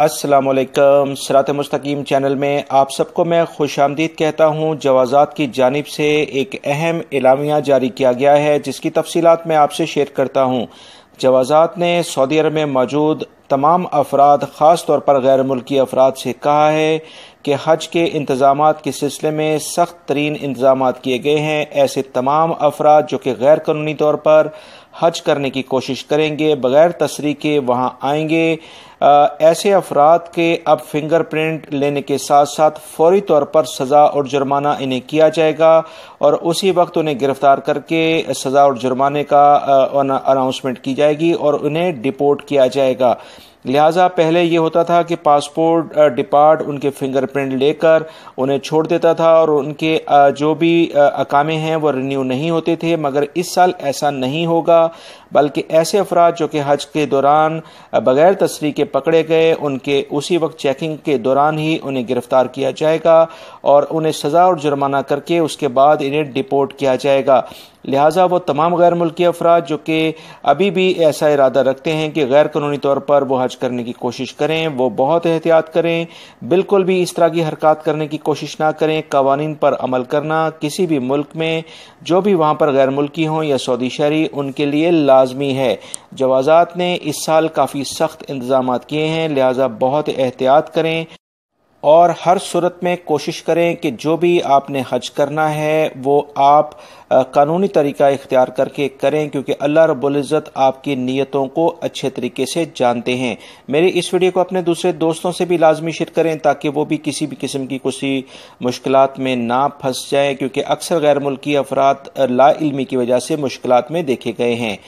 अस्सलाम वालेकुम। सिरात मुस्तकीम चैनल में आप सबको मैं खुश आमदीद कहता हूँ। जवाज़ात की जानिब से एक अहम एलामिया जारी किया गया है जिसकी तफसीलात मैं आपसे शेयर करता हूँ। जवाज़ात ने सऊदी अरब में मौजूद तमाम अफराद ख़ास तौर पर गैर मुल्की अफराद से कहा है कि हज के इंतज़ामात के सिलसिले में सख्त तरीन इंतज़ामात किए गए हैं। ऐसे तमाम अफराद जो कि गैर कानूनी तौर पर हज करने की कोशिश करेंगे, बग़ैर तसरीह के वहाँ आएंगे, ऐसे अफराद के अब फिंगर प्रिंट लेने के साथ साथ फौरी तौर पर सज़ा और जुर्माना इन्हें किया जाएगा और उसी वक्त उन्हें गिरफ्तार करके सज़ा और जुर्माने का अनाउंसमेंट की जाएगी और उन्हें डिपोर्ट किया जाएगा। लिहाजा पहले ये होता था कि पासपोर्ट डिपार्ट उनके फिंगरप्रिंट लेकर उन्हें छोड़ देता था और उनके जो भी अकामे हैं वो रिन्यू नहीं होते थे, मगर इस साल ऐसा नहीं होगा, बल्कि ऐसे अफराद जो कि हज के दौरान बग़ैर तसरीह के पकड़े गए उनके उसी वक्त चेकिंग के दौरान ही उन्हें गिरफ्तार किया जाएगा और उन्हें सज़ा और जुर्माना करके उसके बाद इन्हें डिपोर्ट किया जाएगा। लिहाजा वो तमाम गैर मुल्की अफराद जो कि अभी भी ऐसा इरादा रखते हैं कि गैर कानूनी तौर पर वो हज करने की कोशिश करें, वो बहुत एहतियात करें, बिल्कुल भी इस तरह की हरकत करने की कोशिश ना करें। कवानीन पर अमल करना किसी भी मुल्क में जो भी वहाँ पर गैर मुल्की हों या सऊदी शहरी उनके लिए लाजमी है। जवाज़ात ने इस साल काफ़ी सख्त इंतज़ामात किए हैं, लिहाजा बहुत एहतियात करें और हर सूरत में कोशिश करें कि जो भी आपने हज करना है वो आप कानूनी तरीका इख्तियार करके करें, क्योंकि अल्लाह रब्बुल इज़्ज़त आपकी नीयतों को अच्छे तरीके से जानते हैं। मेरी इस वीडियो को अपने दूसरे दोस्तों से भी लाजमी शेयर करें ताकि वो भी किसी भी किस्म की किसी मुश्किलात में ना फंस जाएं, क्योंकि अक्सर गैर मुल्की अफराद ला इल्मी की वजह से मुश्किलात में देखे गए हैं।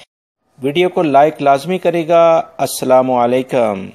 वीडियो को लाइक लाजमी करेगा। अस्सलामु अलैकुम।